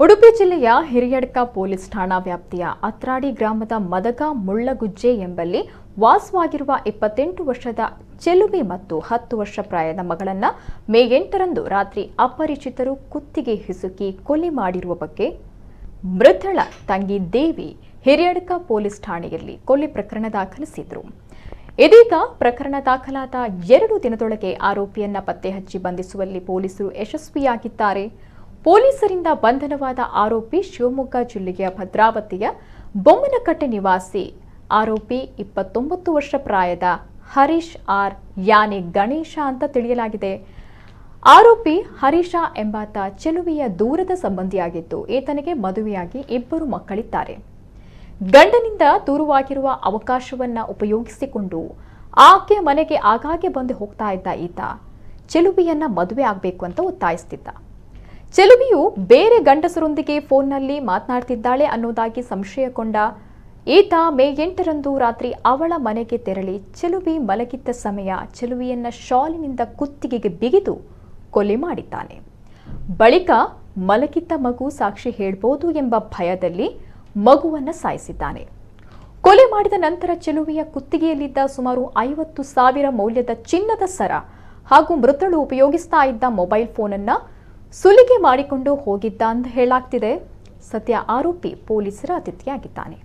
ಉಡುಪಿ ಜಿಲ್ಲೆಯ ಹಿರಿಯಡ್ಕ ಪೊಲೀಸ್ ಠಾಣಾ ವ್ಯಾಪ್ತಿಯ ಅತ್ರಾಡಿ ಗ್ರಾಮದ ಮದಗ ಮುಳ್ಳಗುಜ್ಜೆ ಎಂಬಲ್ಲಿ ವಾಸವಾಗಿರುವ 28 ವರ್ಷದ ಚೆಲುವಿ ಮತ್ತು 10 ವರ್ಷ ಪ್ರಾಯದ ಮಗಳನ್ನ ಮೇ 8ರಂದು ರಾತ್ರಿ ಅಪರಿಚಿತರು ಕುತ್ತಿಗೆ ಹಿಸುಕಿ ಕೊಲೆ ಮಾಡಿರುವ ಬಗ್ಗೆ ಮೃತಳ ತಂಗಿ ದೇವಿ ಹಿರಿಯಡ್ಕ ಪೊಲೀಸ್ ಠಾಣೆಯಲ್ಲಿ ಕೊಲೆ ಪ್ರಕರಣ ದಾಖಲಿಸಿದ್ರು. ಇದೀಗ ಪ್ರಕರಣ ದಾಖಲಾದ 2 ದಿನದೊಳಗೆ ಆರೋಪಿಯನ್ನ ಪತ್ತೆ ಹಚ್ಚಿ ಬಂಧಿಸುವಲ್ಲಿ ಪೊಲೀಸರು ಯಶಸ್ವಿಯಾಗಿದ್ದಾರೆ. ಪೊಲೀಸರಿಂದ ಬಂಧನವಾದ ಆರೋಪಿ ಶಿವಮೊಗ್ಗ ಜಿಲ್ಲೆಯ ಭದ್ರಾವತಿಯ ಬೊಮ್ಮನಕಟ್ಟೆ ನಿವಾಸಿ ಆರೋಪಿ 29 ವರ್ಷ ಪ್ರಾಯದ ಹರೀಶ್ ಆರ್ ಯಾನೆ ಗಣೇಶ ಅಂತ ತಿಳಿಯಲಾಗಿದೆ. ಆರೋಪಿ ಹರೀಶ ಎಂಬಾತ ಚೆಲುವಿಯ ದೂರದ ಸಂಬಂಧಿಯಾಗಿದ್ದು ಈತನಿಗೆ ಮದುವೆಯಾಗಿ 2 ಮಕ್ಕಳಿದ್ದಾರೆ. ಗಂಡನಿಂದ ದೂರವಾಗಿರುವ ಅವಕಾಶವನ್ನ ಉಪಯೋಗಿಸಿಕೊಂಡು ಆಕೆ ಮನೆಗೆ ಆಗಾಗ್ಗೆ ಬಂದು ಹೋಗ್ತಾ ಇದ್ದ ಈತ ಚೆಲುವಿಯನ್ನ ಮದುವೆ ಆಗಬೇಕು ಅಂತ ಒತ್ತಾಯಿಸುತ್ತಿದ್ದ. ಚೆಲುವಿಯು ಬೇರೆ ಗಂಡಸರೊಂದಿಗೆ ಫೋನ್ನಲ್ಲಿ ಮಾತನಾಡ್ತಿದ್ದಾಳೆ ಅನ್ನೋದಾಗಿ ಸಂಶಯಗೊಂಡ ಈತ ಮೇ 8ರಂದು ರಾತ್ರಿ ಅವಳ ಮನೆಗೆ ತೆರಳಿ ಚೆಲುವಿ ಮಲಗಿದ್ದ ಸಮಯ ಚೆಲುವಿಯನ್ನ ಶಾಲಿನಿಂದ ಕುತ್ತಿಗೆಗೆ ಬಿಗಿದು ಕೊಲೆ ಮಾಡಿದ್ದಾನೆ. ಬಳಿಕ ಮಲಗಿದ್ದ ಮಗು ಸಾಕ್ಷಿ ಹೇಳ್ಬೋದು ಎಂಬ ಭಯದಲ್ಲಿ ಮಗುವನ್ನ ಸಾಯಿಸಿದ್ದಾನೆ. ಕೊಲೆ ಮಾಡಿದ ನಂತರ ಚೆಲುವಿಯ ಕುತ್ತಿಗೆಯಲ್ಲಿದ್ದ ಸುಮಾರು 50,000 ಮೌಲ್ಯದ ಚಿನ್ನದ ಸರ ಹಾಗೂ ಮೃತಳು ಉಪಯೋಗಿಸ್ತಾ ಇದ್ದ ಮೊಬೈಲ್ ಫೋನ್ ಅನ್ನ ಸುಲಿಗೆ ಮಾಡಿಕೊಂಡು ಹೋಗಿದ್ದ ಅಂತ ಹೇಳಲಾಗ್ತಿದೆ. ಸದ್ಯ ಆರೋಪಿ ಪೊಲೀಸರ ಅತಿಥಿಯಾಗಿದ್ದಾನೆ.